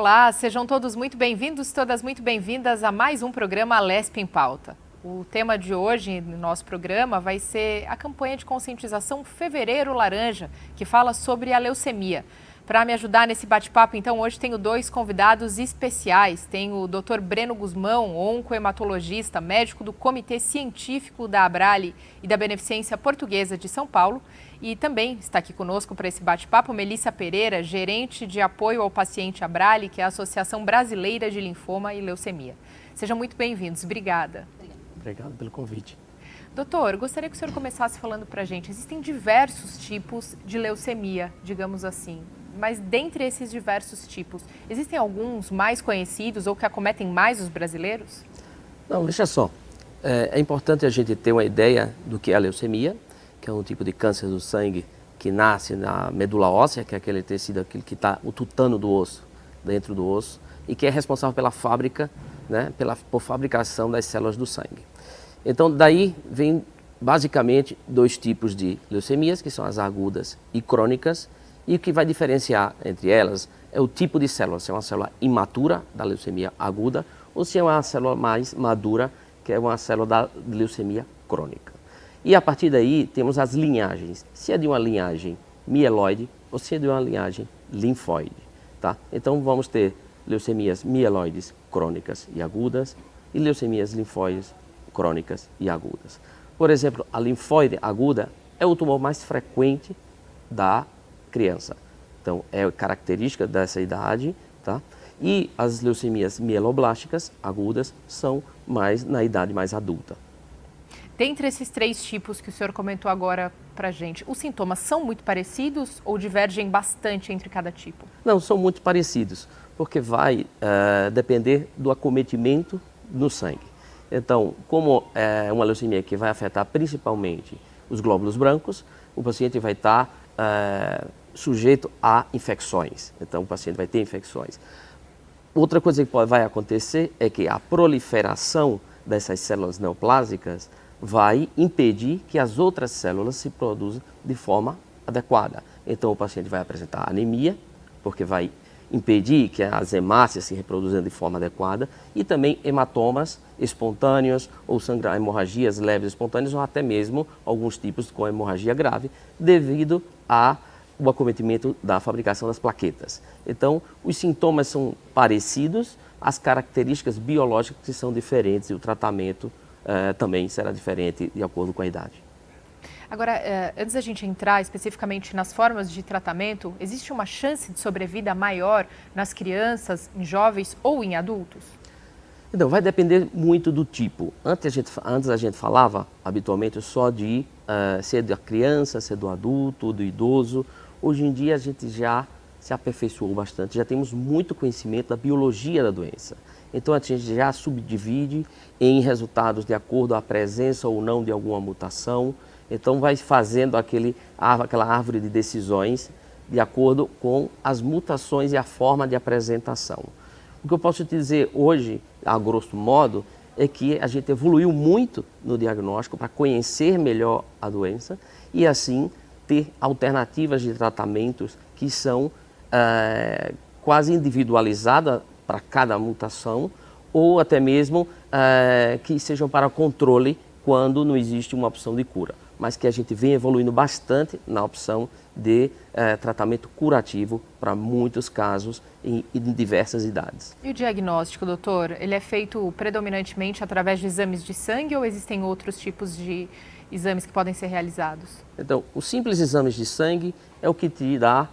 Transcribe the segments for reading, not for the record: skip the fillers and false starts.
Olá, sejam todos muito bem-vindos, todas muito bem-vindas a mais um programa Alesp em Pauta. O tema de hoje no nosso programa vai ser a campanha de conscientização Fevereiro Laranja, que fala sobre a leucemia. Para me ajudar nesse bate-papo, então, hoje tenho dois convidados especiais. Tenho o Dr. Breno Guzmão, oncohematologista, médico do Comitê Científico da Abrale e da Beneficência Portuguesa de São Paulo. E também está aqui conosco para esse bate-papo Melissa Pereira, gerente de apoio ao paciente Abrale, que é a Associação Brasileira de Linfoma e Leucemia. Sejam muito bem-vindos. Obrigada. Obrigado pelo convite. Doutor, gostaria que o senhor começasse falando para a gente. Existem diversos tipos de leucemia, digamos assim. Mas dentre esses diversos tipos, existem alguns mais conhecidos ou que acometem mais os brasileiros? Não, deixa só. É importante a gente ter uma ideia do que é a leucemia, que é um tipo de câncer do sangue que nasce na medula óssea, que é aquele tecido aquele que está o tutano do osso, dentro do osso, e que é responsável pela fábrica, né, por fabricação das células do sangue. Então, daí vem basicamente dois tipos de leucemias, que são as agudas e crônicas, e o que vai diferenciar entre elas é o tipo de célula, se é uma célula imatura da leucemia aguda ou se é uma célula mais madura, que é uma célula da leucemia crônica. E a partir daí temos as linhagens, se é de uma linhagem mieloide ou se é de uma linhagem linfóide. Tá? Então vamos ter leucemias mieloides crônicas e agudas e leucemias linfóides crônicas e agudas. Por exemplo, a linfóide aguda é o tumor mais frequente da criança. Então, é característica dessa idade, tá? E as leucemias mieloblásticas agudas são mais na idade mais adulta. Dentre esses três tipos que o senhor comentou agora pra gente, os sintomas são muito parecidos ou divergem bastante entre cada tipo? Não, são muito parecidos, porque vai depender do acometimento no sangue. Então, como é uma leucemia que vai afetar principalmente os glóbulos brancos, o paciente vai estar sujeito a infecções. Então, o paciente vai ter infecções. Outra coisa que vai acontecer é que a proliferação dessas células neoplásicas vai impedir que as outras células se produzam de forma adequada. Então, o paciente vai apresentar anemia, porque vai impedir que as hemácias se reproduzam de forma adequada, e também hematomas espontâneos ou hemorragias leves espontâneas, ou até mesmo alguns tipos com hemorragia grave, devido ao acometimento da fabricação das plaquetas. Então, os sintomas são parecidos, as características biológicas que são diferentes e o tratamento também será diferente de acordo com a idade. Agora, antes da gente entrar especificamente nas formas de tratamento, existe uma chance de sobrevida maior nas crianças, em jovens ou em adultos? Então, vai depender muito do tipo. Antes a gente falava habitualmente só de ser da criança, ser do adulto, do idoso. Hoje em dia a gente já se aperfeiçoou bastante, já temos muito conhecimento da biologia da doença. Então a gente já subdivide em resultados de acordo com a presença ou não de alguma mutação. Então vai fazendo aquela árvore de decisões de acordo com as mutações e a forma de apresentação. O que eu posso te dizer hoje, a grosso modo, é que a gente evoluiu muito no diagnóstico para conhecer melhor a doença e assim ter alternativas de tratamentos que são quase individualizadas para cada mutação ou até mesmo que sejam para controle quando não existe uma opção de cura, mas que a gente vem evoluindo bastante na opção de tratamento curativo para muitos casos em diversas idades. E o diagnóstico, doutor, ele é feito predominantemente através de exames de sangue ou existem outros tipos de exames que podem ser realizados? Então, os simples exames de sangue é o que te dá,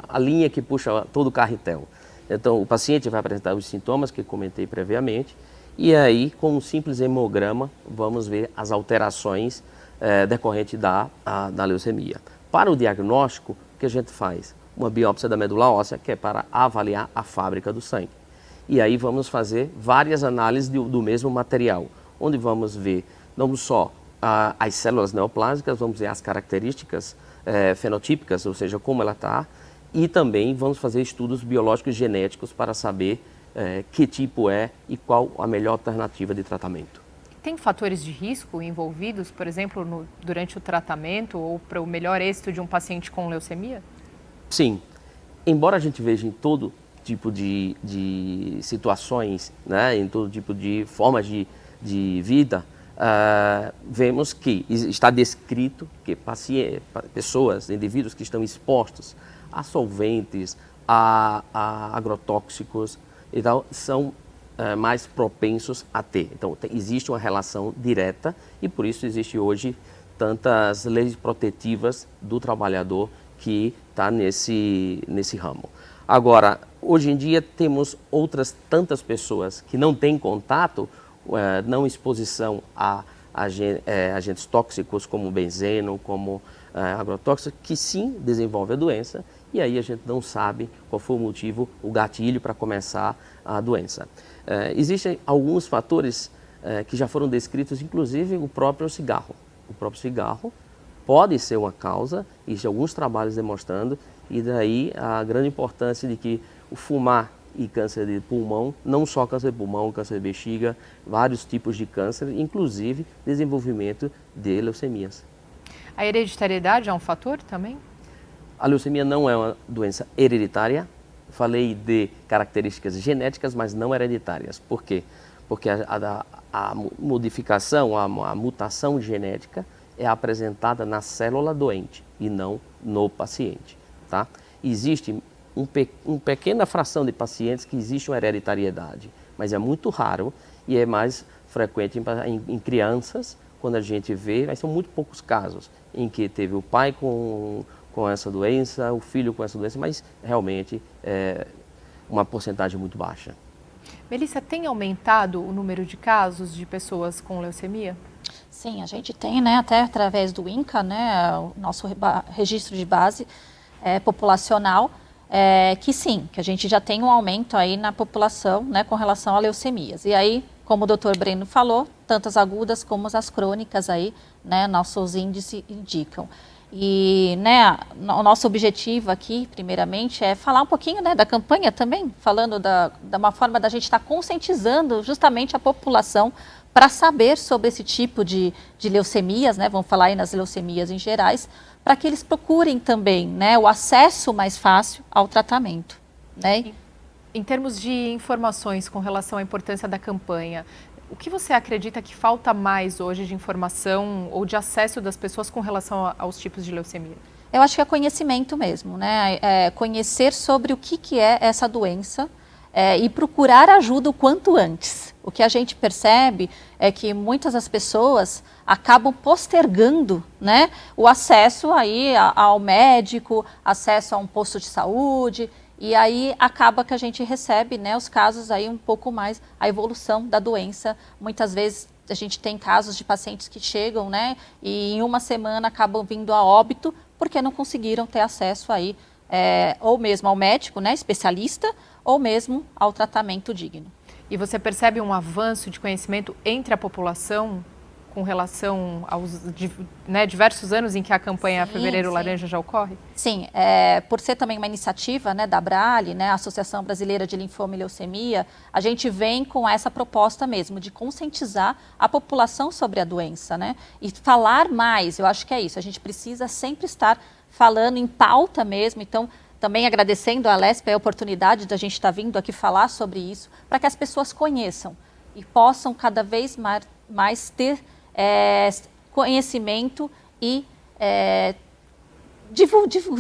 a linha que puxa todo o carretel. Então, o paciente vai apresentar os sintomas que comentei previamente e aí, com um simples hemograma, vamos ver as alterações decorrentes da leucemia. Para o diagnóstico, o que a gente faz? Uma biópsia da medula óssea, que é para avaliar a fábrica do sangue. E aí vamos fazer várias análises do mesmo material, onde vamos ver não só as células neoplásicas, vamos ver as características fenotípicas, ou seja, como ela está, e também vamos fazer estudos biológicos e genéticos para saber que tipo é e qual a melhor alternativa de tratamento. Tem fatores de risco envolvidos, por exemplo, durante o tratamento ou para o melhor êxito de um paciente com leucemia? Sim. Embora a gente veja em todo tipo de situações, né, em todo tipo de formas de vida, vemos que está descrito que pessoas, indivíduos que estão expostos a solventes, a agrotóxicos e tal, são mais propensos a ter. Então, existe uma relação direta e por isso existe hoje tantas leis protetivas do trabalhador que está nesse ramo. Agora, hoje em dia temos outras tantas pessoas que não têm contato, não exposição a agentes tóxicos como benzeno, como agrotóxicos, que sim desenvolvem a doença e aí a gente não sabe qual foi o motivo, o gatilho para começar a doença. Existem alguns fatores que já foram descritos, inclusive o próprio cigarro. O próprio cigarro pode ser uma causa, existem alguns trabalhos demonstrando, e daí a grande importância de que o fumar e câncer de pulmão, não só câncer de pulmão, câncer de bexiga, vários tipos de câncer, inclusive desenvolvimento de leucemias. A hereditariedade é um fator também? A leucemia não é uma doença hereditária. Falei de características genéticas, mas não hereditárias. Por quê? Porque a modificação, a mutação genética é apresentada na célula doente e não no paciente. Tá? Existe uma pequena fração de pacientes que existe uma hereditariedade, mas é muito raro e é mais frequente em crianças, quando a gente vê, mas são muito poucos casos em que teve o pai com essa doença, o filho com essa doença, mas realmente é uma porcentagem muito baixa. Melissa, tem aumentado o número de casos de pessoas com leucemia? Sim, a gente tem, né, até através do INCA, né, o nosso registro de base populacional, que sim, que a gente já tem um aumento aí na população, né, com relação a leucemias. E aí, como o Dr. Breno falou, tanto as agudas como as crônicas aí, né, nossos índices indicam. E, né, o nosso objetivo aqui, primeiramente, é falar um pouquinho, né, da campanha também, falando da uma forma da gente estar conscientizando justamente a população para saber sobre esse tipo de leucemias, né, vamos falar aí nas leucemias em gerais, para que eles procurem também, né, o acesso mais fácil ao tratamento, né? Em termos de informações com relação à importância da campanha, o que você acredita que falta mais hoje de informação ou de acesso das pessoas com relação aos tipos de leucemia? Eu acho que é conhecimento mesmo, né? Conhecer sobre o que é essa doença e procurar ajuda o quanto antes. O que a gente percebe é que muitas das pessoas acabam postergando, né, o acesso aí ao médico, acesso a um posto de saúde. E aí acaba que a gente recebe, né, os casos aí um pouco mais, a evolução da doença. Muitas vezes a gente tem casos de pacientes que chegam, né, e em uma semana acabam vindo a óbito porque não conseguiram ter acesso aí, ou mesmo ao médico, né, especialista, ou mesmo ao tratamento digno. E você percebe um avanço de conhecimento entre a população com relação aos diversos anos em que a campanha Fevereiro Laranja já ocorre? Sim, por ser também uma iniciativa, né, da ABRALE, né, Associação Brasileira de Linfoma e Leucemia, a gente vem com essa proposta mesmo de conscientizar a população sobre a doença, né, e falar mais. Eu acho que é isso, a gente precisa sempre estar falando em pauta mesmo. Então, também agradecendo à Lesp a oportunidade da gente estar vindo aqui falar sobre isso, para que as pessoas conheçam e possam cada vez mais ter conhecimento e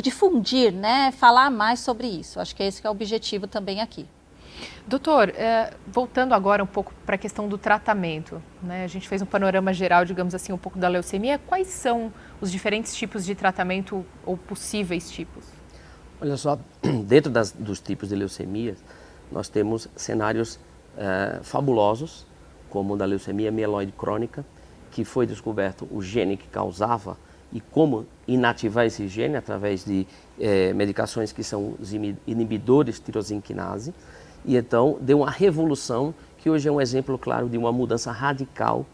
difundir, né, falar mais sobre isso. Acho que esse que é o objetivo também aqui. Doutor, voltando agora um pouco para a questão do tratamento, né? A gente fez um panorama geral, digamos assim, um pouco da leucemia. Quais são os diferentes tipos de tratamento ou possíveis tipos? Olha só, dentro dos tipos de leucemia, nós temos cenários fabulosos, como o da leucemia mieloide crônica, que foi descoberto o gene que causava e como inativar esse gene através de medicações que são os inibidores de tirosinquinase. E então deu uma revolução que hoje é um exemplo claro de uma mudança radical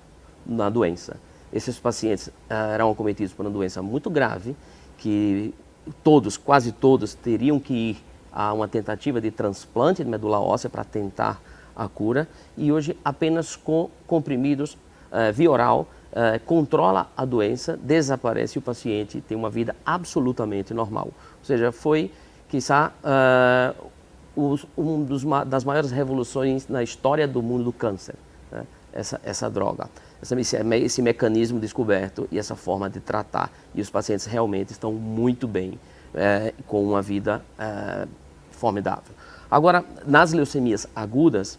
na doença. Esses pacientes eram acometidos por uma doença muito grave, que quase todos teriam que ir a uma tentativa de transplante de medula óssea para tentar a cura, e hoje apenas com comprimidos via oral controla a doença, desaparece e o paciente tem uma vida absolutamente normal. Ou seja, foi, quiçá, das maiores revoluções na história do mundo do câncer, né? Essa droga, esse mecanismo descoberto e essa forma de tratar. E os pacientes realmente estão muito bem, com uma vida formidável. Agora, nas leucemias agudas,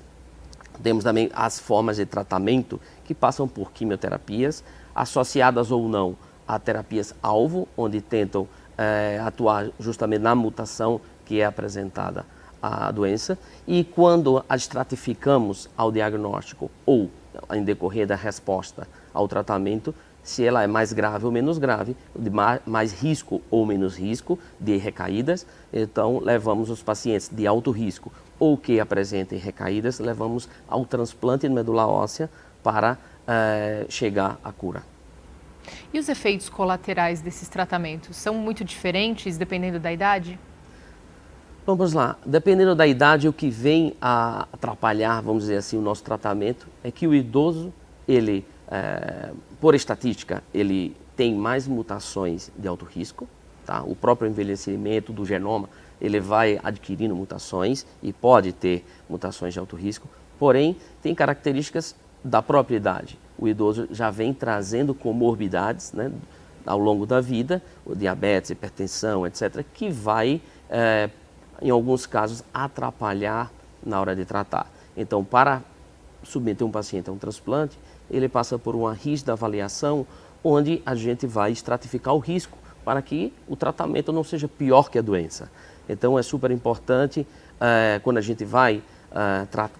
temos também as formas de tratamento que passam por quimioterapias, associadas ou não a terapias-alvo, onde tentam atuar justamente na mutação que é apresentada à doença. E quando a estratificamos ao diagnóstico ou em decorrer da resposta ao tratamento, se ela é mais grave ou menos grave, de mais risco ou menos risco de recaídas, então levamos os pacientes de alto risco ou que apresentem recaídas, levamos ao transplante de medula óssea para chegar à cura. E os efeitos colaterais desses tratamentos são muito diferentes dependendo da idade? Vamos lá, dependendo da idade, o que vem a atrapalhar, vamos dizer assim, o nosso tratamento é que o idoso, ele, por estatística, ele tem mais mutações de alto risco, tá? O próprio envelhecimento do genoma, ele vai adquirindo mutações e pode ter mutações de alto risco, porém, tem características da própria idade. O idoso já vem trazendo comorbidades, né, ao longo da vida, o diabetes, hipertensão, etc., que vai, em alguns casos, atrapalhar na hora de tratar. Então, para submeter um paciente a um transplante, ele passa por uma rígida avaliação, onde a gente vai estratificar o risco para que o tratamento não seja pior que a doença. Então, é super importante, quando a gente vai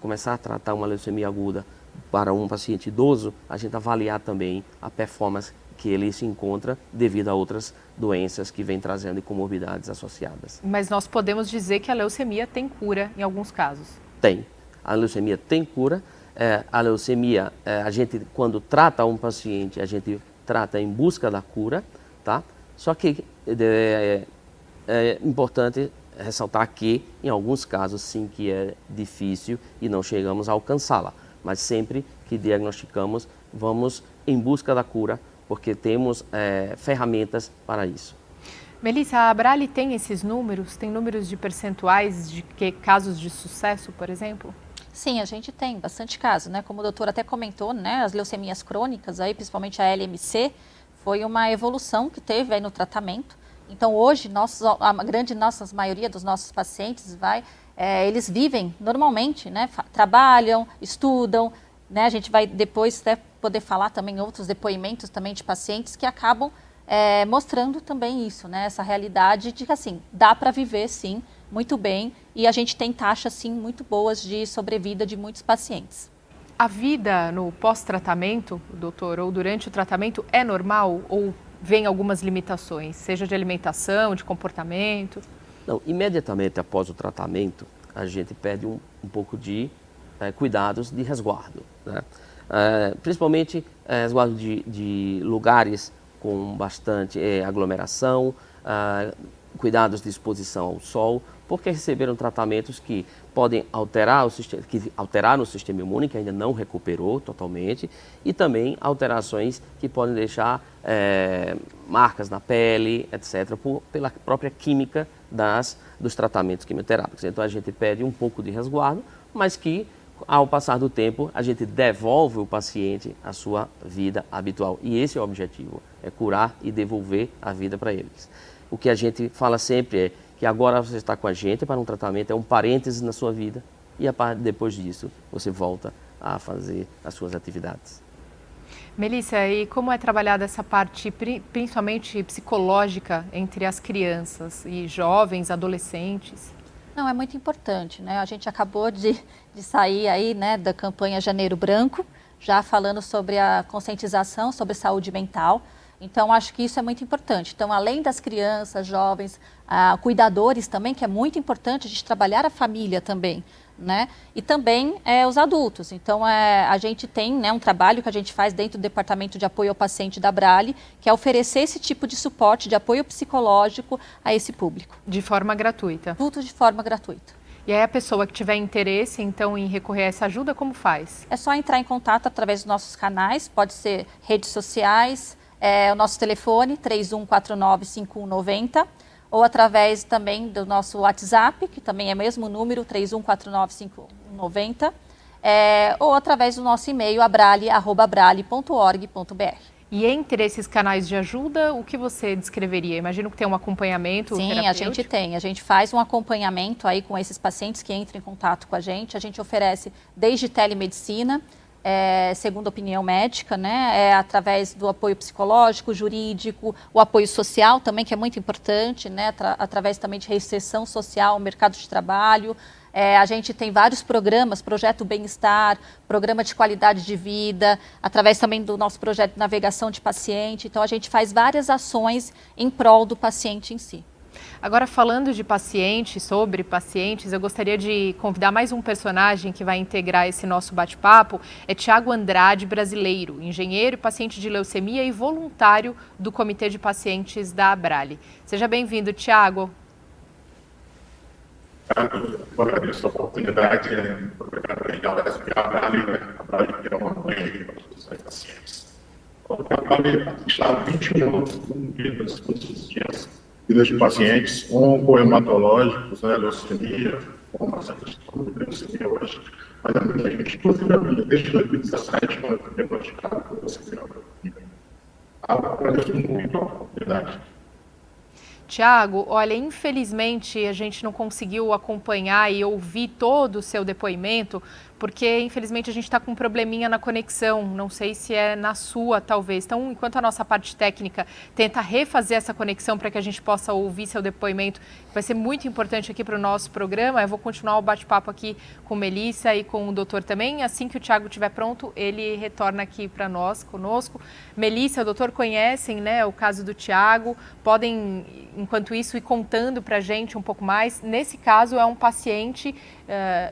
começar a tratar uma leucemia aguda para um paciente idoso, a gente avaliar também a performance que ele se encontra devido a outras doenças que vem trazendo e comorbidades associadas. Mas nós podemos dizer que a leucemia tem cura em alguns casos? Tem. A leucemia tem cura. A leucemia, a gente, quando trata um paciente, a gente trata em busca da cura, tá? Só que é importante ressaltar que, em alguns casos, sim, que é difícil e não chegamos a alcançá-la. Mas sempre que diagnosticamos, vamos em busca da cura, porque temos ferramentas para isso. Melissa, a Abrale tem esses números? Tem números de percentuais de casos de sucesso, por exemplo? Sim, a gente tem bastante casos, né? Como o doutor até comentou, né? As leucemias crônicas, aí, principalmente a LMC, foi uma evolução que teve aí no tratamento. Então, hoje, a maioria dos nossos pacientes eles vivem normalmente, né? Trabalham, estudam, né? A gente vai depois até poder falar também outros depoimentos também de pacientes que acabam mostrando também isso, né? Essa realidade de que, assim, dá para viver, sim, muito bem, e a gente tem taxas, sim, muito boas de sobrevida de muitos pacientes. A vida no pós-tratamento, doutor, ou durante o tratamento, é normal ou vem algumas limitações, seja de alimentação, de comportamento? Não, imediatamente após o tratamento, a gente pede um pouco de cuidados de resguardo, né? Principalmente resguardo de lugares com bastante aglomeração, cuidados de exposição ao sol, porque receberam tratamentos que podem alterar o sistema imune, que ainda não recuperou totalmente, e também alterações que podem deixar marcas na pele, etc., pela própria química dos tratamentos quimioterápicos. Então a gente pede um pouco de resguardo, mas que ao passar do tempo a gente devolve o paciente à sua vida habitual. E esse é o objetivo, é curar e devolver a vida para eles. O que a gente fala sempre é que agora você está com a gente para um tratamento, é um parêntese na sua vida, e depois disso você volta a fazer as suas atividades. Melissa, e como é trabalhada essa parte, principalmente psicológica, entre as crianças e jovens, adolescentes? Não, é muito importante, né? A gente acabou de sair aí, né, da campanha Janeiro Branco, já falando sobre a conscientização sobre saúde mental. Então, acho que isso é muito importante. Então, além das crianças, jovens, cuidadores também, que é muito importante a gente trabalhar a família também, né? E também os adultos. Então, a gente tem, né, um trabalho que a gente faz dentro do Departamento de Apoio ao Paciente da Abrale, que é oferecer esse tipo de suporte, de apoio psicológico a esse público. De forma gratuita? Tudo de forma gratuita. E aí a pessoa que tiver interesse, então, em recorrer a essa ajuda, como faz? É só entrar em contato através dos nossos canais, pode ser redes sociais, o nosso telefone 3149-5190, ou através também do nosso WhatsApp, que também é o mesmo número, 31495190, ou através do nosso e-mail, abrale@abrale.org.br. E entre esses canais de ajuda, o que você descreveria? Imagino que tem um acompanhamento terapêutico. Sim, a gente tem. A gente faz um acompanhamento aí com esses pacientes que entram em contato com a gente. A gente oferece desde telemedicina, segunda opinião médica, né? Através do apoio psicológico, jurídico, o apoio social também, que é muito importante, né? Através também de reinserção social, mercado de trabalho. A gente tem vários programas, Projeto Bem-Estar, Programa de Qualidade de Vida, através também do nosso projeto de navegação de paciente. Então, a gente faz várias ações em prol do paciente em si. Agora, falando de pacientes, sobre pacientes, eu gostaria de convidar mais um personagem que vai integrar esse nosso bate-papo. É Tiago Andrade, brasileiro, engenheiro e paciente de leucemia e voluntário do Comitê de Pacientes da Abrale. Seja bem-vindo, Tiago. Eu agradeço a oportunidade, obrigado a Abrale, que é uma mãe para todos os pacientes. A Abrale está há 20 minutos com vidas todos os dias, vidas de pacientes oncohematológicos, leucemia, farmacêuticos de leucemia hoje, mas há muita gente, inclusive desde 2017, quando eu fui diagnosticado com leucemia. Agradeço muito a oportunidade. Tiago, olha, infelizmente a gente não conseguiu acompanhar e ouvir todo o seu depoimento, porque infelizmente a gente está com um probleminha na conexão, não sei se é na sua talvez. Então, enquanto a nossa parte técnica tenta refazer essa conexão para que a gente possa ouvir seu depoimento, que vai ser muito importante aqui para o nosso programa, eu vou continuar o bate-papo aqui com Melissa e com o doutor também. Assim que o Tiago estiver pronto, ele retorna aqui para nós, conosco. Melissa, o doutor conhecem, né, o caso do Tiago, podem, enquanto isso, ir contando para a gente um pouco mais. Nesse caso, é um paciente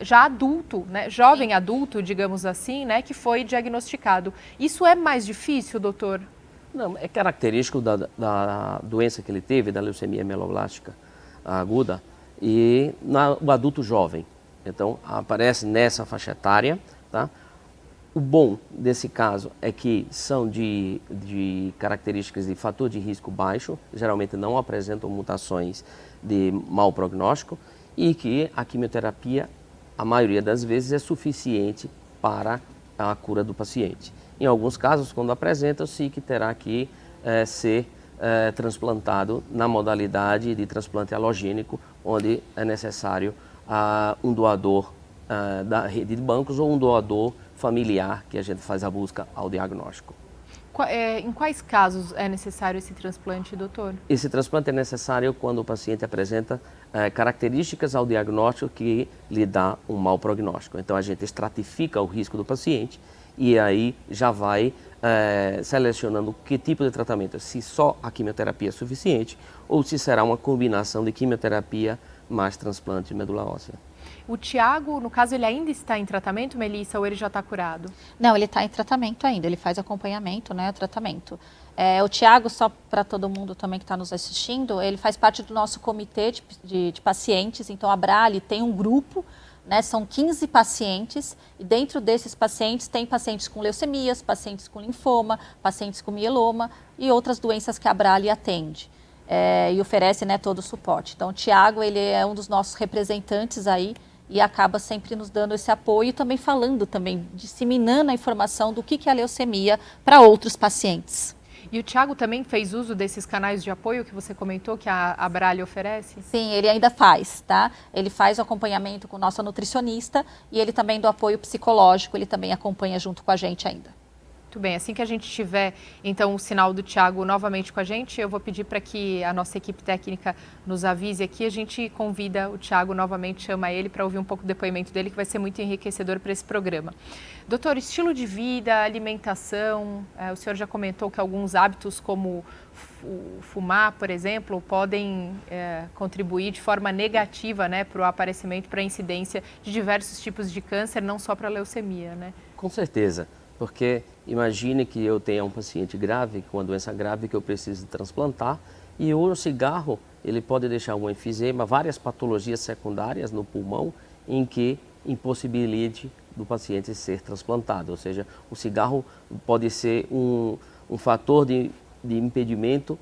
já adulto, né, jovem adulto, digamos assim, né, que foi diagnosticado. Isso é mais difícil, doutor? Não, é característico da doença que ele teve, da leucemia mieloblástica aguda, e o adulto jovem. Então, aparece nessa faixa etária, tá? O bom desse caso é que são de características de fator de risco baixo, geralmente não apresentam mutações de mau prognóstico, e que a quimioterapia, a maioria das vezes, é suficiente para a cura do paciente. Em alguns casos, quando apresenta-se, que terá que ser transplantado na modalidade de transplante alogênico, onde é necessário um doador da rede de bancos ou um doador familiar, que a gente faz a busca ao diagnóstico. Em quais casos é necessário esse transplante, doutor? Esse transplante é necessário quando o paciente apresenta características ao diagnóstico que lhe dá um mau prognóstico. Então, a gente estratifica o risco do paciente e aí já vai selecionando que tipo de tratamento, se só a quimioterapia é suficiente ou se será uma combinação de quimioterapia mais transplante de medula óssea. O Tiago, no caso, ele ainda está em tratamento, Melissa, ou ele já está curado? Não, ele está em tratamento ainda, ele faz acompanhamento, né, tratamento. O Tiago, só para todo mundo também que está nos assistindo, ele faz parte do nosso comitê de pacientes, então a Abrale tem um grupo, né, são 15 pacientes, e dentro desses pacientes tem pacientes com leucemias, pacientes com linfoma, pacientes com mieloma e outras doenças que a Abrale atende. E oferece, né, todo o suporte. Então, o Tiago, ele é um dos nossos representantes aí e acaba sempre nos dando esse apoio e também falando, também disseminando a informação do que é a leucemia para outros pacientes. E o Tiago também fez uso desses canais de apoio que você comentou, que a Abrale oferece? Sim, ele ainda faz, tá? Ele faz o acompanhamento com nossa nutricionista e ele também do apoio psicológico, ele também acompanha junto com a gente ainda. Muito bem, assim que a gente tiver, então, o sinal do Tiago novamente com a gente, eu vou pedir para que a nossa equipe técnica nos avise aqui, a gente convida o Tiago novamente, chama ele para ouvir um pouco do depoimento dele, que vai ser muito enriquecedor para esse programa. Doutor, estilo de vida, alimentação, o senhor já comentou que alguns hábitos como fumar, por exemplo, podem contribuir de forma negativa, né, para o aparecimento, para a incidência de diversos tipos de câncer, não só para a leucemia, né? Com certeza. Porque imagine que eu tenha um paciente grave, com uma doença grave que eu preciso transplantar, e o cigarro, ele pode deixar um enfisema, várias patologias secundárias no pulmão, em que impossibilite do paciente ser transplantado. Ou seja, o cigarro pode ser um fator de impedimento,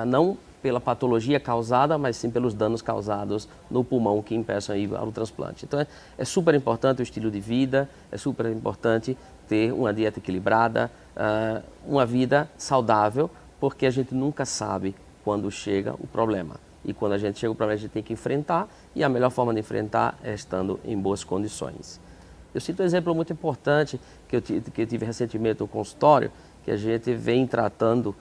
não pela patologia causada, mas sim pelos danos causados no pulmão que impeçam aí o transplante. Então é super importante o estilo de vida, é super importante ter uma dieta equilibrada, uma vida saudável, porque a gente nunca sabe quando chega o problema. E quando a gente chega o problema, a gente tem que enfrentar, e a melhor forma de enfrentar é estando em boas condições. Eu cito um exemplo muito importante que eu tive recentemente no consultório, que a gente vem tratando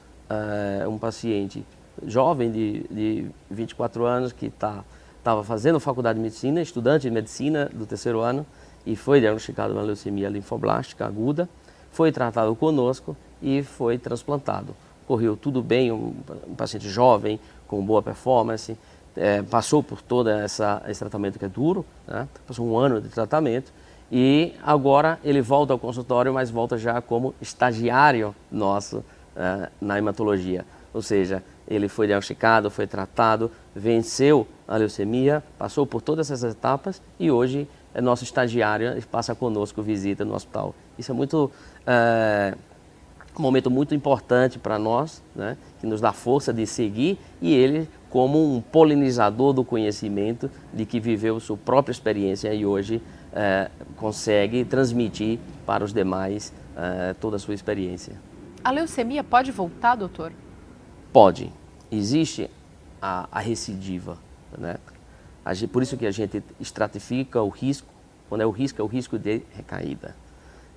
um paciente jovem de 24 anos que estava fazendo faculdade de medicina, estudante de medicina do 3º ano, e foi diagnosticado uma leucemia linfoblástica aguda, foi tratado conosco e foi transplantado. Correu tudo bem, um paciente jovem, com boa performance, passou por todo esse tratamento que é duro, né? Passou um ano de tratamento, e agora ele volta ao consultório, mas volta já como estagiário nosso na hematologia. Ou seja, ele foi diagnosticado, foi tratado, venceu a leucemia, passou por todas essas etapas e hoje é nosso estagiário e passa conosco visita no hospital. Isso é um momento muito importante para nós, né, que nos dá força de seguir, e ele como um polinizador do conhecimento, de que viveu sua própria experiência e hoje consegue transmitir para os demais toda a sua experiência. A leucemia pode voltar, doutor? Pode. Existe a recidiva, né? Por isso que a gente estratifica o risco. Quando é o risco de recaída.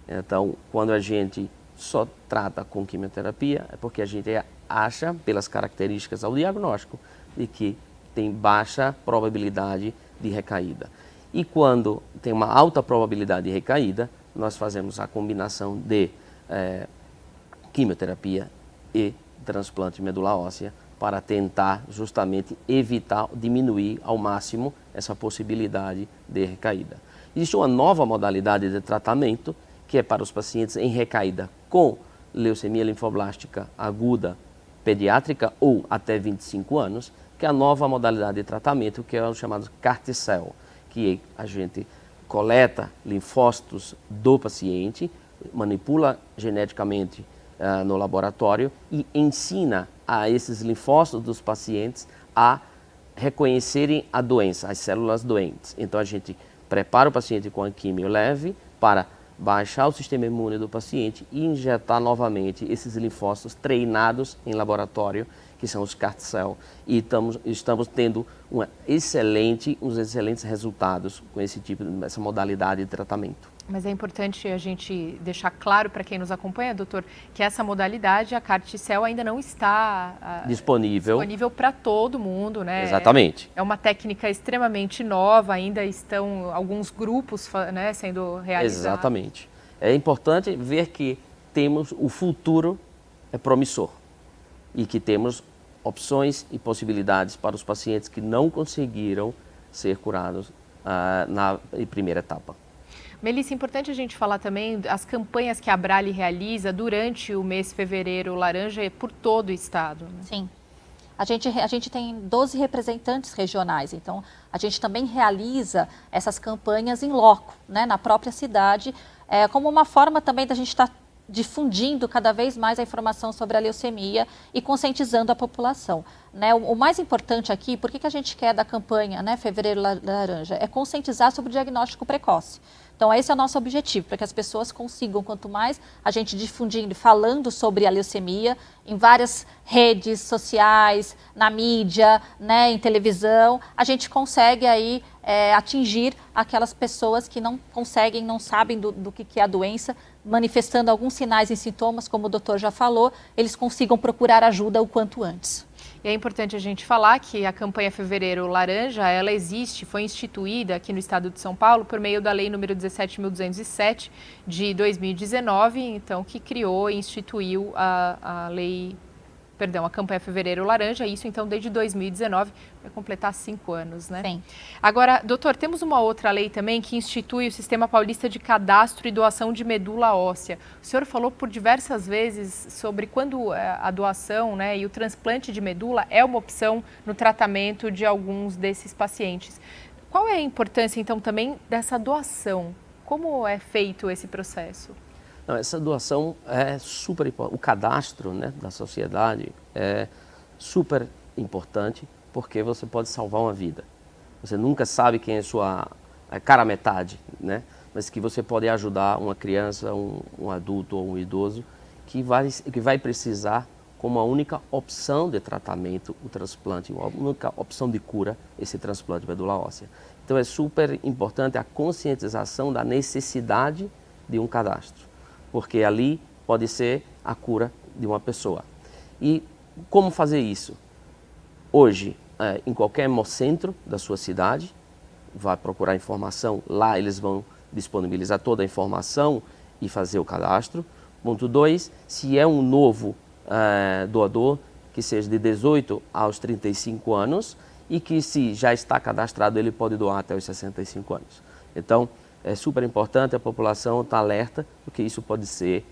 Então, quando a gente só trata com quimioterapia, é porque a gente acha, pelas características ao diagnóstico, de que tem baixa probabilidade de recaída. E quando tem uma alta probabilidade de recaída, nós fazemos a combinação de quimioterapia e transplante de medula óssea para tentar justamente evitar, diminuir ao máximo essa possibilidade de recaída. Existe uma nova modalidade de tratamento que é para os pacientes em recaída com leucemia linfoblástica aguda pediátrica ou até 25 anos, que é a nova modalidade de tratamento, que é o chamado CAR-T-cell, que a gente coleta linfócitos do paciente, manipula geneticamente no laboratório e ensina a esses linfócitos dos pacientes a reconhecerem a doença, as células doentes. Então a gente prepara o paciente com a quimio leve para baixar o sistema imune do paciente e injetar novamente esses linfócitos treinados em laboratório, que são os CAR-T-cell, e estamos tendo uns excelentes resultados com essa modalidade de tratamento. Mas é importante a gente deixar claro para quem nos acompanha, doutor, que essa modalidade, a CAR-T-cell, ainda não está disponível para todo mundo, né? Exatamente. É uma técnica extremamente nova, ainda estão alguns grupos, né, sendo realizados. Exatamente. É importante ver que temos o futuro promissor e que temos opções e possibilidades para os pacientes que não conseguiram ser curados na primeira etapa. Melissa, é importante a gente falar também das campanhas que a Abrale realiza durante o mês Fevereiro Laranja por todo o estado. Né? Sim. A gente tem 12 representantes regionais, então a gente também realiza essas campanhas em loco, né, na própria cidade, como uma forma também da gente estar difundindo cada vez mais a informação sobre a leucemia e conscientizando a população. Né? O mais importante aqui, por que a gente quer da campanha, né, Fevereiro Laranja, é conscientizar sobre o diagnóstico precoce. Então, esse é o nosso objetivo, para que as pessoas consigam, quanto mais a gente difundindo e falando sobre a leucemia em várias redes sociais, na mídia, né, em televisão, a gente consegue aí atingir aquelas pessoas que não conseguem, não sabem do que é a doença, manifestando alguns sinais e sintomas, como o doutor já falou, eles consigam procurar ajuda o quanto antes. E é importante a gente falar que a campanha Fevereiro Laranja, ela existe, foi instituída aqui no estado de São Paulo por meio da lei número 17.207 de 2019, então que criou e instituiu a campanha Fevereiro Laranja, isso então desde 2019, vai completar 5 anos, né? Sim. Agora, doutor, temos uma outra lei também que institui o Sistema Paulista de Cadastro e Doação de Medula Óssea. O senhor falou por diversas vezes sobre quando a doação, né, e o transplante de medula é uma opção no tratamento de alguns desses pacientes. Qual é a importância, então, também dessa doação? Como é feito esse processo? Não, essa doação é super importante. O cadastro, né, da sociedade é super importante porque você pode salvar uma vida. Você nunca sabe quem é sua cara metade, né? Mas que você pode ajudar uma criança, um adulto ou um idoso que vai precisar como a única opção de tratamento o transplante, a única opção de cura, esse transplante de medula óssea. Então é super importante a conscientização da necessidade de um cadastro, porque ali pode ser a cura de uma pessoa. E como fazer isso? Hoje, em qualquer hemocentro da sua cidade, vai procurar informação, lá eles vão disponibilizar toda a informação e fazer o cadastro. Ponto 2, se é um novo doador, que seja de 18 aos 35 anos e que se já está cadastrado, ele pode doar até os 65 anos. Então, é super importante a população estar alerta, porque isso pode ser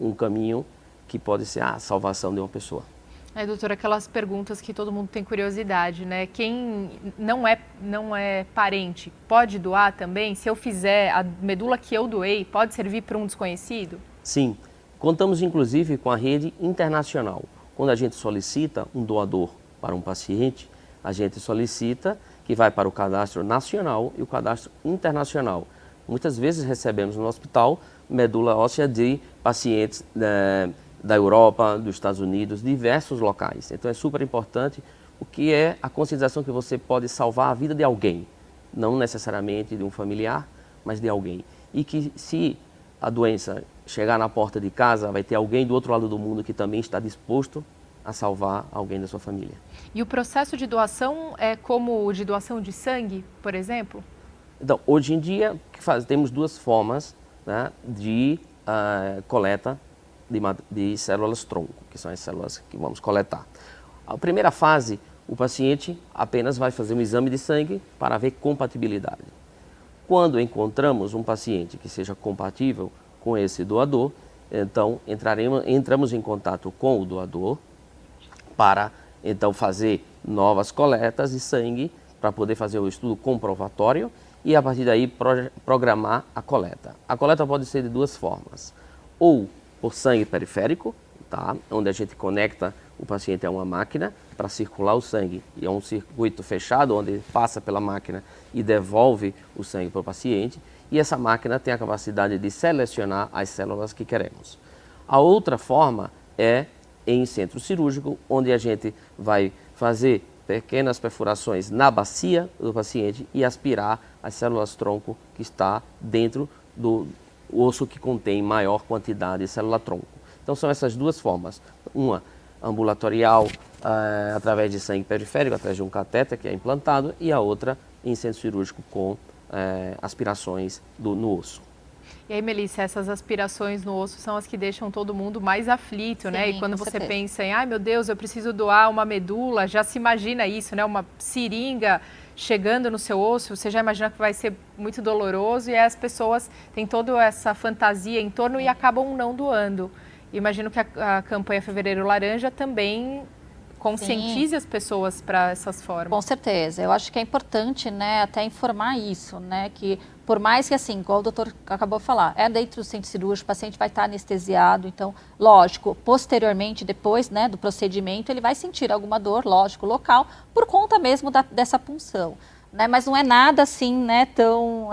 um caminho que pode ser a salvação de uma pessoa. Doutora, aquelas perguntas que todo mundo tem curiosidade, né? Quem não é parente pode doar também? Se eu fizer a medula que eu doei, pode servir para um desconhecido? Sim, contamos inclusive com a rede internacional. Quando a gente solicita um doador para um paciente, a gente solicita que vai para o cadastro nacional e o cadastro internacional. Muitas vezes recebemos no hospital medula óssea de pacientes da Europa, dos Estados Unidos, diversos locais. Então é super importante o que é a conscientização que você pode salvar a vida de alguém, não necessariamente de um familiar, mas de alguém. E que se a doença chegar na porta de casa, vai ter alguém do outro lado do mundo que também está disposto a salvar alguém da sua família. E o processo de doação é como o de doação de sangue, por exemplo? Então, hoje em dia, temos duas formas, né, de coleta de células-tronco, que são as células que vamos coletar. A primeira fase, o paciente apenas vai fazer um exame de sangue para ver compatibilidade. Quando encontramos um paciente que seja compatível com esse doador, então entramos em contato com o doador para então fazer novas coletas de sangue para poder fazer o estudo comprovatório e a partir daí programar a coleta. A coleta pode ser de duas formas, ou por sangue periférico, tá? Onde a gente conecta o paciente a uma máquina para circular o sangue e é um circuito fechado onde ele passa pela máquina e devolve o sangue para o paciente e essa máquina tem a capacidade de selecionar as células que queremos. A outra forma é em centro cirúrgico, onde a gente vai fazer pequenas perfurações na bacia do paciente e aspirar as células-tronco que está dentro do osso que contém maior quantidade de célula-tronco. Então são essas duas formas, uma ambulatorial, através de sangue periférico, através de um catéter que é implantado, e a outra em centro cirúrgico com aspirações no osso. E aí, Melissa, essas aspirações no osso são as que deixam todo mundo mais aflito, sim, né? E quando você pensa em, ai meu Deus, eu preciso doar uma medula, já se imagina isso, né? Uma seringa chegando no seu osso, você já imagina que vai ser muito doloroso e aí as pessoas têm toda essa fantasia em torno e acabam não doando. Imagino que a campanha Fevereiro Laranja também conscientize, sim, as pessoas para essas formas. Com certeza. Eu acho que é importante, né, até informar isso, né, que por mais que assim, igual o doutor acabou de falar, dentro do centro cirúrgico, o paciente vai estar anestesiado, então, lógico, posteriormente, depois, né, do procedimento, ele vai sentir alguma dor, lógico, local, por conta mesmo dessa punção, né, mas não é nada assim, né, tão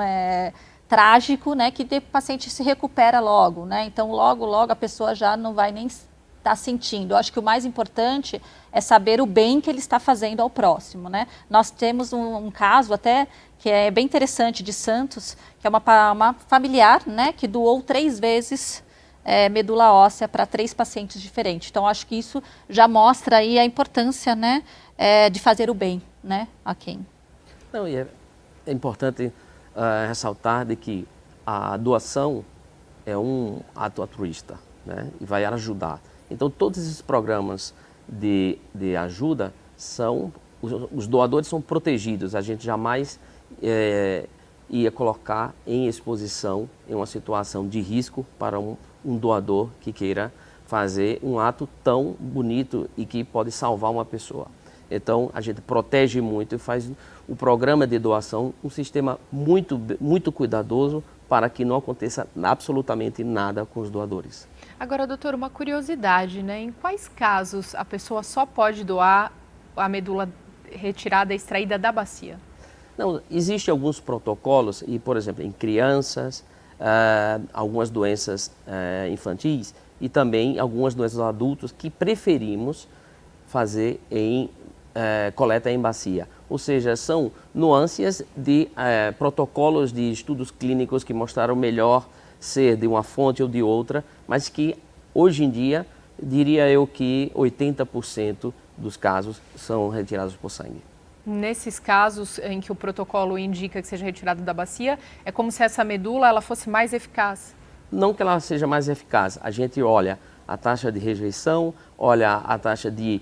trágico, né, que o paciente se recupera logo, né, então logo a pessoa já não vai nem estar sentindo. Eu acho que o mais importante é saber o bem que ele está fazendo ao próximo, né? Nós temos um caso até que é bem interessante de Santos, que é uma familiar, né, que doou 3 vezes medula óssea para 3 pacientes diferentes. Então, acho que isso já mostra aí a importância, né, de fazer o bem, né, a quem. Não, e é importante ressaltar de que a doação é um ato altruísta, né, e vai ajudar. Então, todos esses programas de ajuda os doadores são protegidos, a gente jamais ia colocar em exposição em uma situação de risco para um doador que queira fazer um ato tão bonito e que pode salvar uma pessoa. Então, a gente protege muito e faz o programa de doação um sistema muito, muito cuidadoso para que não aconteça absolutamente nada com os doadores. Agora, doutor, uma curiosidade, né? Em quais casos a pessoa só pode doar a medula retirada, extraída da bacia? Não, existem alguns protocolos, e, por exemplo, em crianças, algumas doenças infantis e também algumas doenças adultas que preferimos fazer em coleta em bacia. Ou seja, são nuances de protocolos de estudos clínicos que mostraram melhor ser de uma fonte ou de outra, mas que hoje em dia, diria eu que 80% dos casos são retirados por sangue. Nesses casos em que o protocolo indica que seja retirado da bacia, é como se essa medula ela fosse mais eficaz? Não que ela seja mais eficaz, a gente olha a taxa de rejeição, olha a taxa de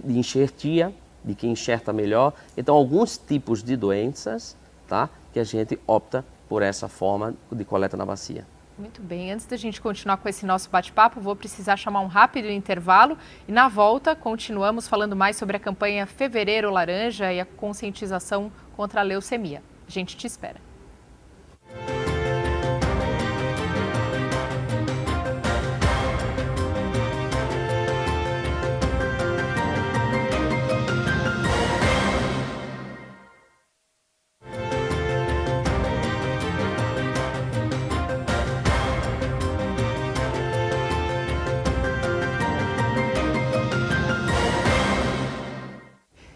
enxertia, de que enxerta melhor. Então, alguns tipos de doenças, tá, que a gente opta por essa forma de coleta na bacia. Muito bem, antes da gente continuar com esse nosso bate-papo, vou precisar chamar um rápido intervalo e na volta continuamos falando mais sobre a campanha Fevereiro Laranja e a conscientização contra a leucemia. A gente te espera.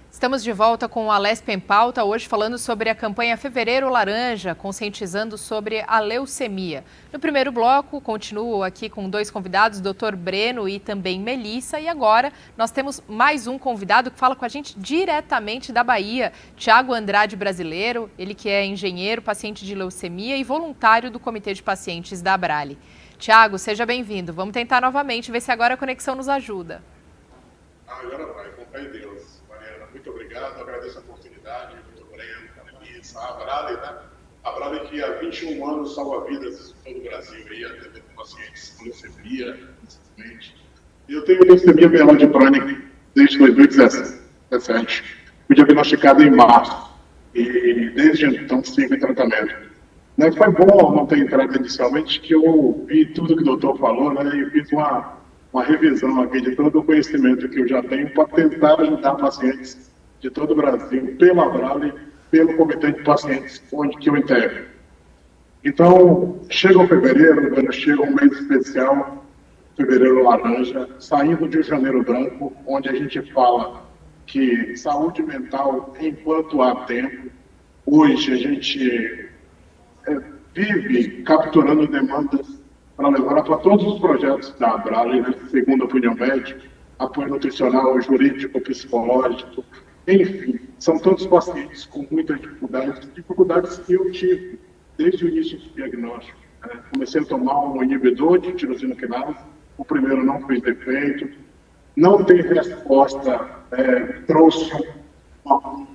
Estamos de volta com a Alesp em Pauta, hoje falando sobre a campanha Fevereiro Laranja, conscientizando sobre a leucemia. No primeiro bloco, continuo aqui com dois convidados, Dr. Breno e também Melissa, e agora nós temos mais um convidado que fala com a gente diretamente da Bahia, Tiago Andrade Brasileiro, ele que é engenheiro, paciente de leucemia e voluntário do Comitê de Pacientes da Abrale. Tiago, seja bem-vindo. Vamos tentar novamente, ver se agora a conexão nos ajuda. Agora vai, com fé em Deus. Muito obrigado, agradeço a oportunidade, muito Breno, a Melissa, a Abrale, né? A Abrale que há 21 anos salva vidas em todo o Brasil, aí, atendendo pacientes com leucemia, principalmente. E eu tenho leucemia mieloide crônica desde 2017. Fui diagnosticado em março e desde então sigo em tratamento. Né, foi bom não ter entrado inicialmente, que eu vi tudo que o doutor falou, né? E fiz uma revisão aqui de todo o conhecimento que eu já tenho para tentar ajudar pacientes de todo o Brasil, pela Abrale, pelo Comitê de Pacientes, onde que eu integro. Então, chega o fevereiro, quando chega um mês especial, Fevereiro Laranja, saindo de Janeiro Branco, onde a gente fala que saúde mental, enquanto há tempo, hoje a gente vive capturando demandas para levar para todos os projetos da Abrale, né, segundo a opinião médica, apoio nutricional, jurídico, psicológico, enfim, são todos pacientes com muitas dificuldades que eu tive desde o início do diagnóstico. Comecei a tomar um inibidor de tirosina quinase, o primeiro não fez efeito, não tem resposta, trouxe uma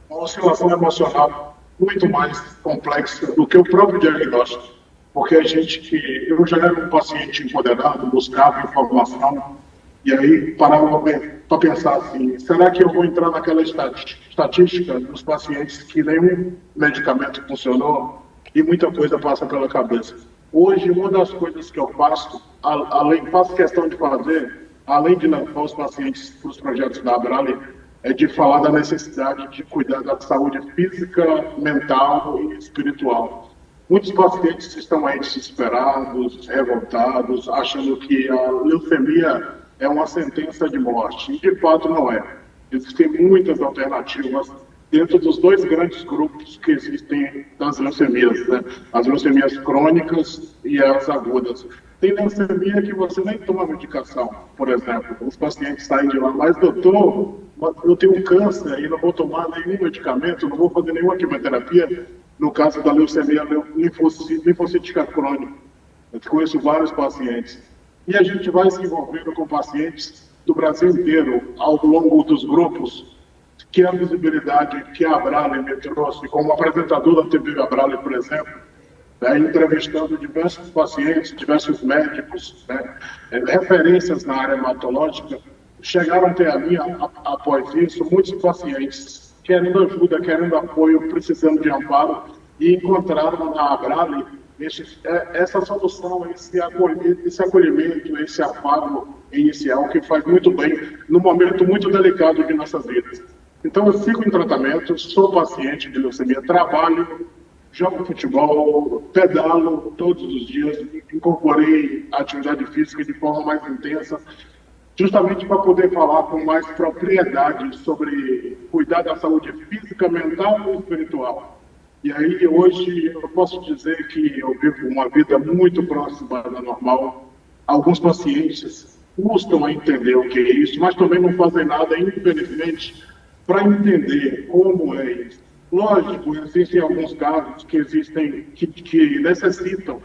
oscilação emocional muito mais complexa do que o próprio diagnóstico. Porque eu já era um paciente empoderado, buscava informação, e aí parava para pensar assim, será que eu vou entrar naquela estatística dos pacientes que nenhum medicamento funcionou e muita coisa passa pela cabeça. Hoje, uma das coisas que eu faço questão de fazer, além de levar os pacientes para os projetos da Abrale, é de falar da necessidade de cuidar da saúde física, mental e espiritual. Muitos pacientes estão aí desesperados, revoltados, achando que a leucemia é uma sentença de morte. E, de fato, não é. Existem muitas alternativas dentro dos dois grandes grupos que existem das leucemias, né? As leucemias crônicas e as agudas. Tem leucemia que você nem toma medicação, por exemplo. Os pacientes saem de lá, mas doutor, eu tenho um câncer e não vou tomar nenhum medicamento, não vou fazer nenhuma quimioterapia. No caso da leucemia linfocítica crônica, eu conheço vários pacientes. E a gente vai se envolvendo com pacientes do Brasil inteiro, ao longo dos grupos, que a visibilidade que a Abrale me trouxe, como apresentador da TV Abrale, por exemplo, entrevistando diversos pacientes, diversos médicos, referências na área hematológica, chegaram até a mim, após isso, muitos pacientes querendo ajuda, querendo apoio, precisando de amparo, e encontraram na Abrale essa solução, esse acolhimento, esse afago inicial que faz muito bem num momento muito delicado de nossas vidas. Então, eu sigo em tratamento, sou paciente de leucemia, trabalho, jogo futebol, pedalo todos os dias, incorporei a atividade física de forma mais intensa, justamente para poder falar com mais propriedade sobre cuidar da saúde física, mental e espiritual. E aí, hoje, eu posso dizer que eu vivo uma vida muito próxima da normal. Alguns pacientes custam a entender o que é isso, mas também não fazem nada, infelizmente, para entender como é isso. Lógico, existem alguns casos que necessitam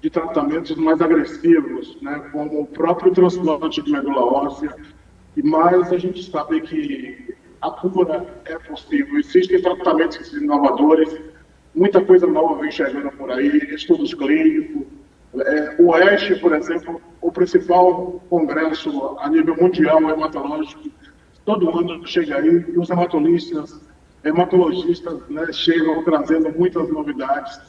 de tratamentos mais agressivos, né, como o próprio transplante de medula óssea, mas a gente sabe que a cura é possível. Existem tratamentos inovadores, muita coisa nova vem chegando por aí, estudos clínicos. O ESH, por exemplo, o principal congresso a nível mundial hematológico, todo ano chega aí e os hematologistas, né, chegam trazendo muitas novidades.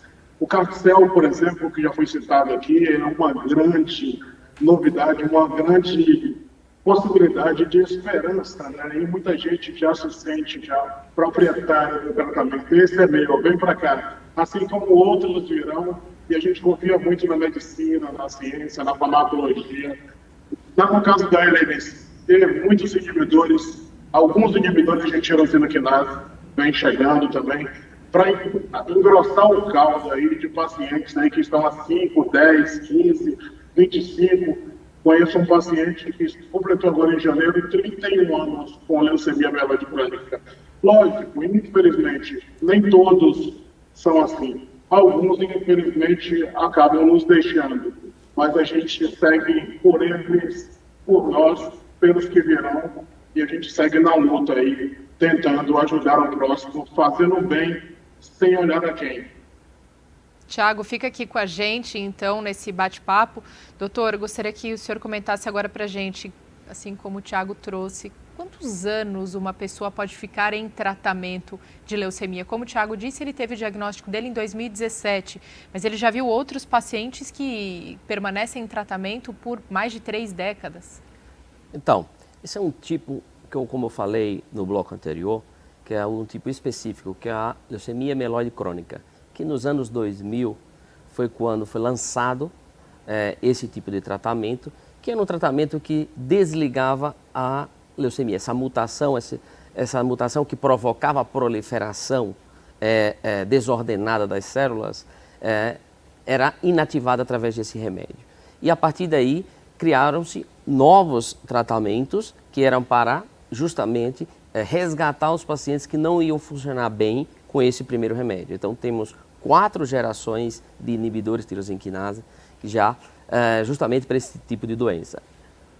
O Carcel, por exemplo, que já foi citado aqui, é uma grande novidade, uma grande possibilidade de esperança, né? E muita gente já se sente já proprietário do tratamento. Esse é meu, vem para cá. Assim como outros virão, e a gente confia muito na medicina, na ciência, na farmacologia. No caso da LNC, muitos inibidores, alguns inibidores de tirosina quinase vem chegando também, para engrossar o caldo aí de pacientes aí que estão há 5, 10, 15, 25. Conheço um paciente que completou agora em janeiro 31 anos com leucemia mieloide crônica. Lógico, infelizmente, nem todos são assim. Alguns, infelizmente, acabam nos deixando. Mas a gente segue por eles, por nós, pelos que virão, e a gente segue na luta aí, tentando ajudar o próximo, fazendo bem, sem olhar a quem. Tiago, fica aqui com a gente, então, nesse bate-papo. Doutor, eu gostaria que o senhor comentasse agora para a gente, assim como o Tiago trouxe, quantos anos uma pessoa pode ficar em tratamento de leucemia? Como o Tiago disse, ele teve o diagnóstico dele em 2017, mas ele já viu outros pacientes que permanecem em tratamento por mais de 3 décadas. Então, esse é um tipo, como eu falei no bloco anterior, que é um tipo específico, que é a leucemia mieloide crônica, que nos anos 2000 foi quando foi lançado esse tipo de tratamento, que era um tratamento que desligava a leucemia, essa mutação que provocava a proliferação desordenada das células, era inativada através desse remédio. E a partir daí criaram-se novos tratamentos que eram para justamente resgatar os pacientes que não iam funcionar bem com esse primeiro remédio. Então temos 4 gerações de inibidores de tirosina quinase que já justamente para esse tipo de doença.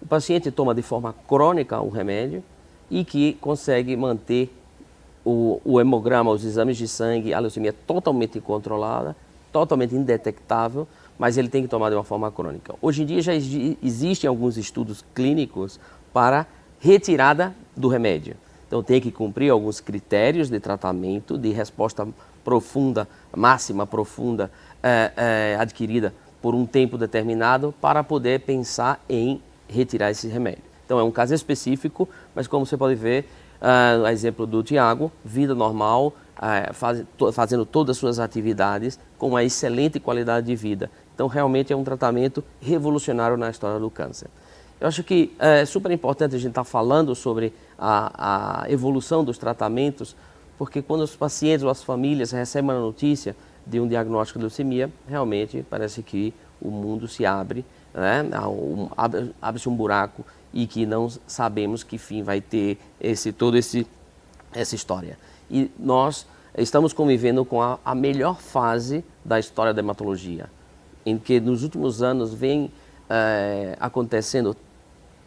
O paciente toma de forma crônica o remédio e que consegue manter o hemograma, os exames de sangue, a leucemia totalmente controlada, totalmente indetectável, mas ele tem que tomar de uma forma crônica. Hoje em dia já existem alguns estudos clínicos para retirada do remédio. Então tem que cumprir alguns critérios de tratamento, de resposta profunda, máxima profunda, adquirida por um tempo determinado para poder pensar em retirar esse remédio. Então é um caso específico, mas como você pode ver, o exemplo do Tiago, vida normal, fazendo todas as suas atividades com uma excelente qualidade de vida. Então realmente é um tratamento revolucionário na história do câncer. Eu acho que é super importante a gente estar falando sobre a evolução dos tratamentos, porque quando os pacientes ou as famílias recebem a notícia de um diagnóstico de leucemia, realmente parece que o mundo se abre, né? Abre-se um buraco e que não sabemos que fim vai ter essa história. E nós estamos convivendo com a melhor fase da história da hematologia, em que nos últimos anos vem acontecendo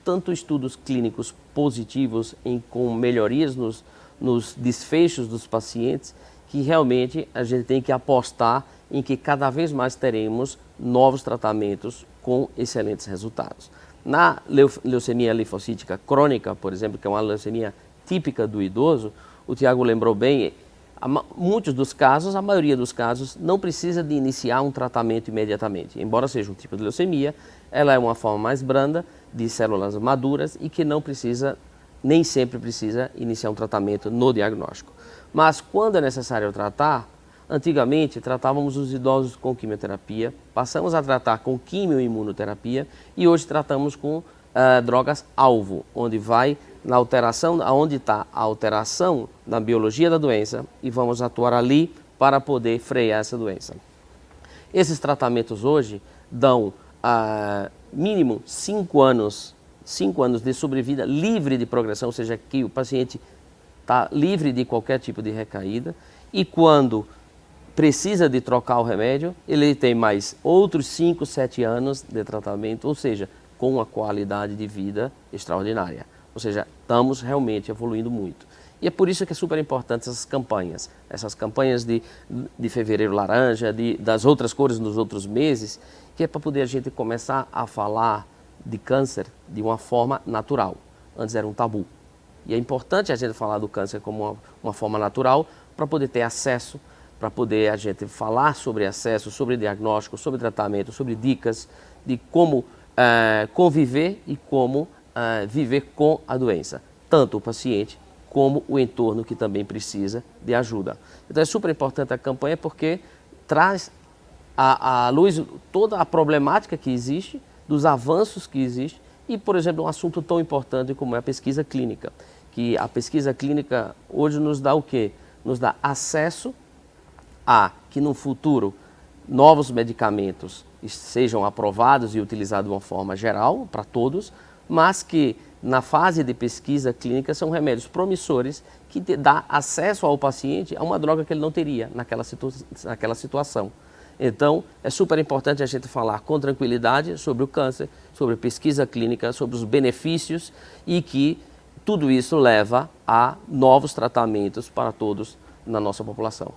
tanto estudos clínicos positivos com melhorias nos desfechos dos pacientes, que realmente a gente tem que apostar em que cada vez mais teremos novos tratamentos com excelentes resultados. Na leucemia linfocítica crônica, por exemplo, que é uma leucemia típica do idoso, o Tiago lembrou bem, Muitos dos casos, a maioria dos casos, não precisa de iniciar um tratamento imediatamente. Embora seja um tipo de leucemia, ela é uma forma mais branda de células maduras e que não precisa, nem sempre precisa, iniciar um tratamento no diagnóstico. Mas quando é necessário tratar, antigamente tratávamos os idosos com quimioterapia, passamos a tratar com quimioimunoterapia e hoje tratamos com drogas-alvo, onde vai na alteração, onde está a alteração na biologia da doença e vamos atuar ali para poder frear essa doença. Esses tratamentos hoje dão mínimo 5 anos de sobrevida livre de progressão, ou seja, que o paciente está livre de qualquer tipo de recaída e quando precisa de trocar o remédio, ele tem mais outros 5, 7 anos de tratamento, ou seja, com uma qualidade de vida extraordinária. Ou seja, estamos realmente evoluindo muito. E é por isso que é super importante essas campanhas de fevereiro laranja, das outras cores nos outros meses, que é para poder a gente começar a falar de câncer de uma forma natural. Antes era um tabu. E é importante a gente falar do câncer como uma forma natural para poder ter acesso, para poder a gente falar sobre acesso, sobre diagnóstico, sobre tratamento, sobre dicas de como conviver e como viver com a doença, tanto o paciente como o entorno que também precisa de ajuda. Então é super importante a campanha porque traz à luz toda a problemática que existe, dos avanços que existem e, por exemplo, um assunto tão importante como é a pesquisa clínica, que a pesquisa clínica hoje nos dá o quê? Nos dá acesso a que no futuro novos medicamentos sejam aprovados e utilizados de uma forma geral para todos, mas que na fase de pesquisa clínica são remédios promissores que dá acesso ao paciente a uma droga que ele não teria naquela situação. Então, é super importante a gente falar com tranquilidade sobre o câncer, sobre pesquisa clínica, sobre os benefícios e que tudo isso leva a novos tratamentos para todos na nossa população.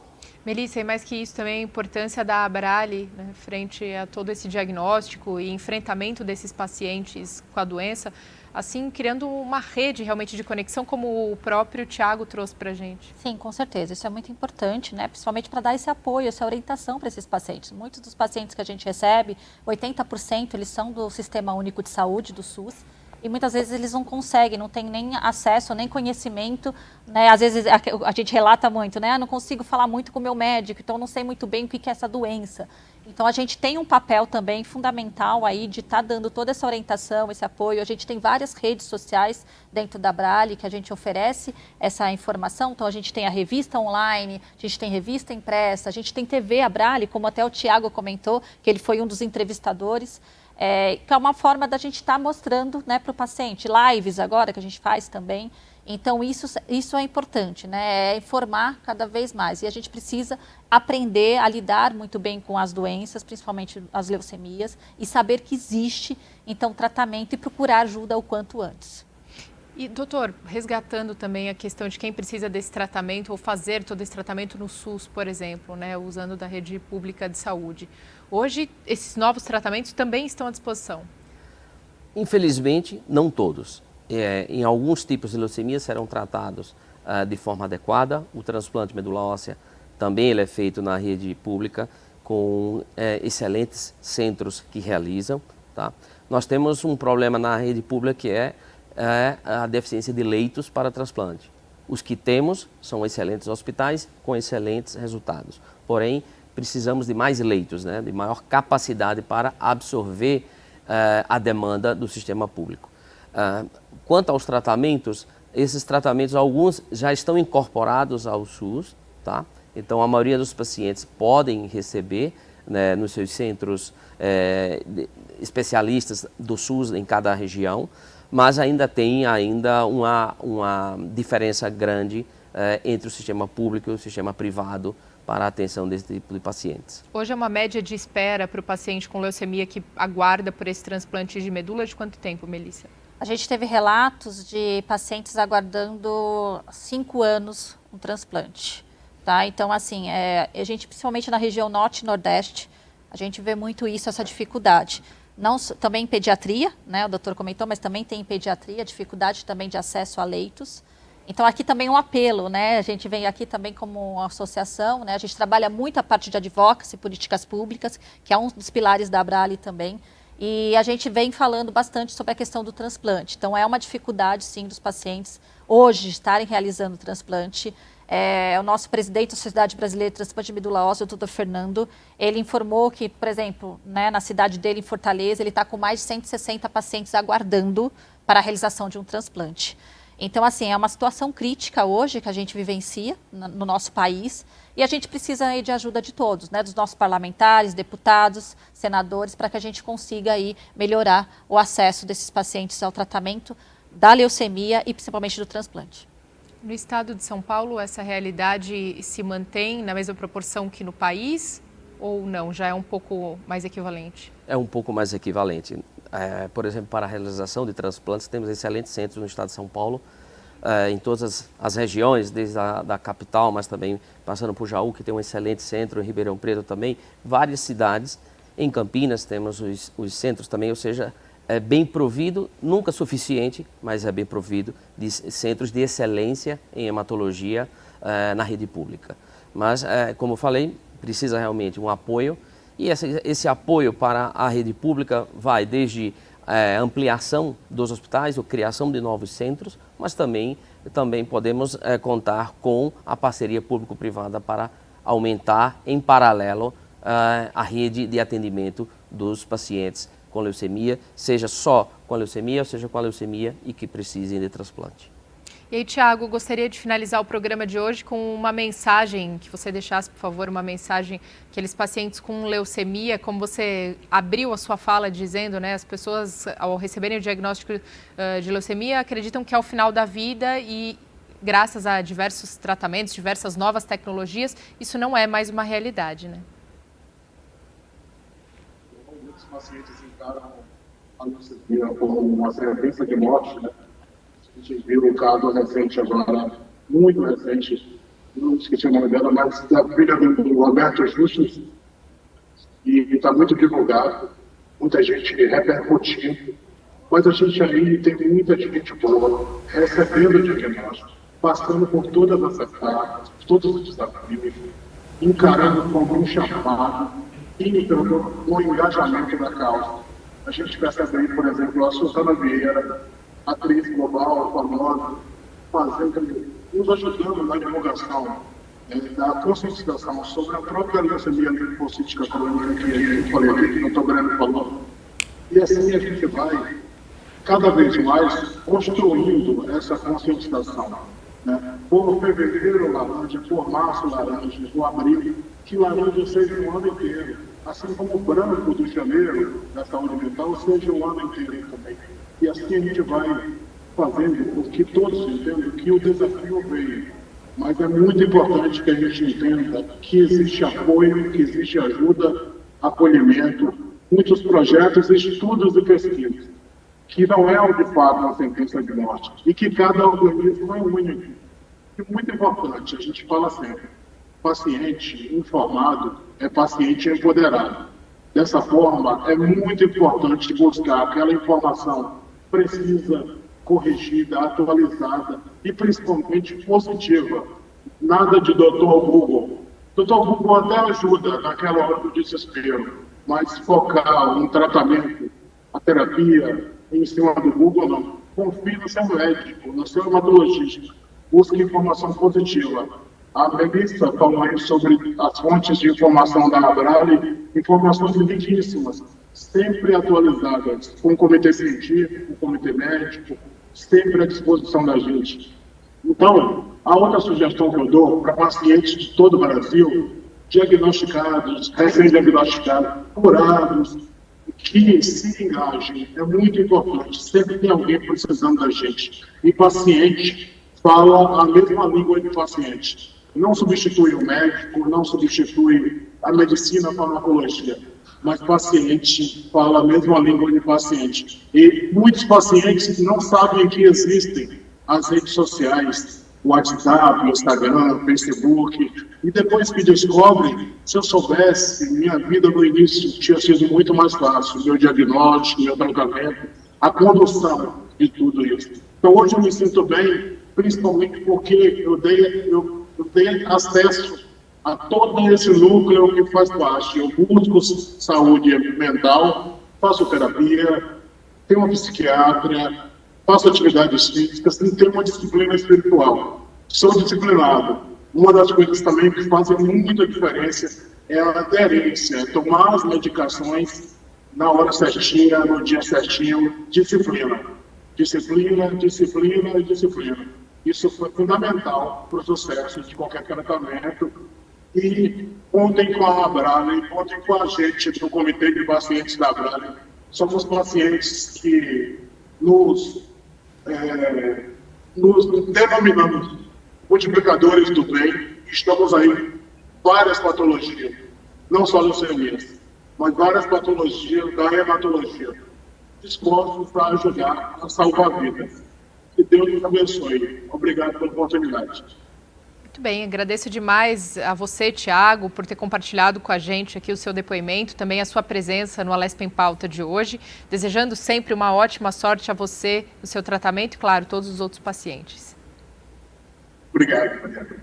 Melissa, e mais que isso também a importância da Abrale, né, frente a todo esse diagnóstico e enfrentamento desses pacientes com a doença, assim, criando uma rede realmente de conexão, como o próprio Tiago trouxe para a gente. Sim, com certeza. Isso é muito importante, né? Principalmente para dar esse apoio, essa orientação para esses pacientes. Muitos dos pacientes que a gente recebe, 80% eles são do Sistema Único de Saúde, do SUS, e muitas vezes eles não conseguem, não têm nem acesso, nem conhecimento, né? Às vezes a gente relata muito, né? Não consigo falar muito com o meu médico, então não sei muito bem o que é essa doença. Então a gente tem um papel também fundamental aí de estar dando toda essa orientação, esse apoio. A gente tem várias redes sociais dentro da Abrale que a gente oferece essa informação. Então a gente tem a revista online, a gente tem revista impressa, a gente tem TV Abrale, como até o Tiago comentou, que ele foi um dos entrevistadores. Que é uma forma da gente estar mostrando, né, para o paciente, lives agora que a gente faz também. Então isso é importante, né, é informar cada vez mais e a gente precisa aprender a lidar muito bem com as doenças, principalmente as leucemias, e saber que existe então tratamento e procurar ajuda o quanto antes. E, doutor, resgatando também a questão de quem precisa desse tratamento ou fazer todo esse tratamento no SUS, por exemplo, né, usando da rede pública de saúde. Hoje, esses novos tratamentos também estão à disposição? Infelizmente, não todos. Em alguns tipos de leucemia serão tratados de forma adequada. O transplante medula óssea também ele é feito na rede pública com excelentes centros que realizam. Tá? Nós temos um problema na rede pública que é a deficiência de leitos para transplante. Os que temos são excelentes hospitais com excelentes resultados. Porém, precisamos de mais leitos, né, de maior capacidade para absorver a demanda do sistema público. Quanto aos tratamentos, esses tratamentos, alguns já estão incorporados ao SUS, tá? Então a maioria dos pacientes podem receber, né, nos seus centros especialistas do SUS em cada região, mas ainda tem uma diferença grande entre o sistema público e o sistema privado para a atenção desse tipo de pacientes. Hoje é uma média de espera para o paciente com leucemia que aguarda por esse transplante de medula de quanto tempo, Melissa? A gente teve relatos de pacientes aguardando 5 anos um transplante. Tá? Então, assim, a gente, principalmente na região norte e nordeste, a gente vê muito isso, essa dificuldade. Também em pediatria, né, o doutor comentou, mas também tem em pediatria, dificuldade também de acesso a leitos. Então, aqui também um apelo, né? A gente vem aqui também como uma associação, né? A gente trabalha muito a parte de advocacy, políticas públicas, que é um dos pilares da Abrale também. E a gente vem falando bastante sobre a questão do transplante. Então, é uma dificuldade, sim, dos pacientes hoje estarem realizando o transplante. O nosso presidente da Sociedade Brasileira de Transplante de Medula Óssea, o Dr. Fernando, ele informou que, por exemplo, né, na cidade dele, em Fortaleza, ele está com mais de 160 pacientes aguardando para a realização de um transplante. Então, assim, é uma situação crítica hoje que a gente vivencia no nosso país e a gente precisa aí de ajuda de todos, né, dos nossos parlamentares, deputados, senadores, para que a gente consiga aí melhorar o acesso desses pacientes ao tratamento da leucemia e principalmente do transplante. No estado de São Paulo, essa realidade se mantém na mesma proporção que no país ou não? Já é um pouco mais equivalente? É um pouco mais equivalente. Por exemplo, para a realização de transplantes, temos excelentes centros no estado de São Paulo, em todas as regiões, desde a capital, mas também passando por Jaú, que tem um excelente centro, em Ribeirão Preto também, várias cidades. Em Campinas temos os centros também, ou seja, é bem provido, nunca suficiente, mas é bem provido de centros de excelência em hematologia na rede pública. Mas, como eu falei, precisa realmente um apoio. E esse apoio para a rede pública vai desde ampliação dos hospitais, ou criação de novos centros, mas também podemos contar com a parceria público-privada para aumentar em paralelo a rede de atendimento dos pacientes com leucemia, seja só com a leucemia, ou seja com a leucemia e que precisem de transplante. E aí, Tiago, gostaria de finalizar o programa de hoje com uma mensagem, que você deixasse, por favor, uma mensagem aqueles pacientes com leucemia, como você abriu a sua fala dizendo, né, as pessoas, ao receberem o diagnóstico de leucemia, acreditam que é o final da vida e, graças a diversos tratamentos, diversas novas tecnologias, isso não é mais uma realidade, né? Muitos pacientes encaram a leucemia como uma sentença de morte, né? A gente viu um caso recente agora, muito recente, não esqueci o nome dela, mas da filha do Roberto Justus, e está muito divulgado, muita gente repercutindo, mas a gente aí tem muita gente boa recebendo o diagnóstico, passando por todas as etapas, todos os desafios, encarando como um chamado e entrando no engajamento da causa. A gente percebe aí, por exemplo, a Suzana Vieira, atriz global, famosa, nos ajudando na divulgação, da conscientização sobre a própria leucemia linfocítica crônica que eu falei aqui, que o Dr. Breno falou. E assim a gente vai, cada vez mais, construindo essa conscientização. Né? Por fevereiro laranja, por março laranja, por abril, que laranja seja o ano inteiro. Assim como o branco do janeiro, da saúde mental, seja o ano inteiro também. E assim a gente vai fazendo com que todos entendam que o desafio veio. Mas é muito importante que a gente entenda que existe apoio, que existe ajuda, acolhimento, muitos projetos, estudos e pesquisas, que não é de fato uma sentença de morte, e que cada organismo é único. E muito importante, a gente fala sempre, paciente informado é paciente empoderado. Dessa forma, é muito importante buscar aquela informação precisa, corrigida, atualizada e principalmente positiva. Nada de doutor Google. Doutor Google até ajuda naquela hora do desespero, mas focar um tratamento, a terapia em cima do Google, não. Confie no seu médico, no seu hematologista. Busque informação positiva. A Melissa falou aí sobre as fontes de informação da Abrale, informações riquíssimas, sempre atualizadas, com o comitê científico, com o comitê médico, sempre à disposição da gente. Então, a outra sugestão que eu dou para pacientes de todo o Brasil, diagnosticados, recém-diagnosticados, curados, que se engajem, é muito importante, sempre tem alguém precisando da gente. E paciente fala a mesma língua do paciente. Não substitui o médico, não substitui a medicina, a farmacologia, mas paciente fala a mesma língua de paciente. E muitos pacientes não sabem que existem as redes sociais, WhatsApp, Instagram, Facebook, e depois que descobrem, se eu soubesse, minha vida no início tinha sido muito mais fácil, meu diagnóstico, meu tratamento, a condução de tudo isso. Então hoje eu me sinto bem principalmente porque eu dei acesso a todo esse núcleo que faz parte. Eu busco saúde mental, faço terapia, tenho uma psiquiatra, faço atividades físicas e tenho uma disciplina espiritual. Sou disciplinado. Uma das coisas também que fazem muita diferença é a aderência, é tomar as medicações na hora certinha, no dia certinho, disciplina. Disciplina, disciplina e disciplina. Isso foi fundamental para o sucesso de qualquer tratamento. E contem com a Abrale, contem com a gente do Comitê de Pacientes da Abrale. Somos pacientes que nos denominamos multiplicadores do bem. Estamos aí, várias patologias, não só leucemias, mas várias patologias da hematologia, dispostos para ajudar a salvar vidas. Que Deus nos abençoe. Obrigado pela oportunidade. Muito bem, agradeço demais a você, Tiago, por ter compartilhado com a gente aqui o seu depoimento, também a sua presença no Alesp em Pauta de hoje, desejando sempre uma ótima sorte a você, no seu tratamento e, claro, todos os outros pacientes. Obrigado.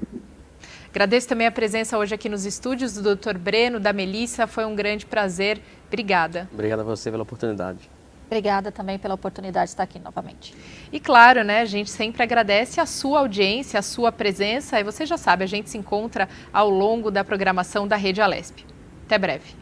Agradeço também a presença hoje aqui nos estúdios do Dr. Breno, da Melissa, foi um grande prazer. Obrigada. Obrigado a você pela oportunidade. Obrigada também pela oportunidade de estar aqui novamente. E claro, né, a gente sempre agradece a sua audiência, a sua presença. E você já sabe, a gente se encontra ao longo da programação da Rede Alesp. Até breve.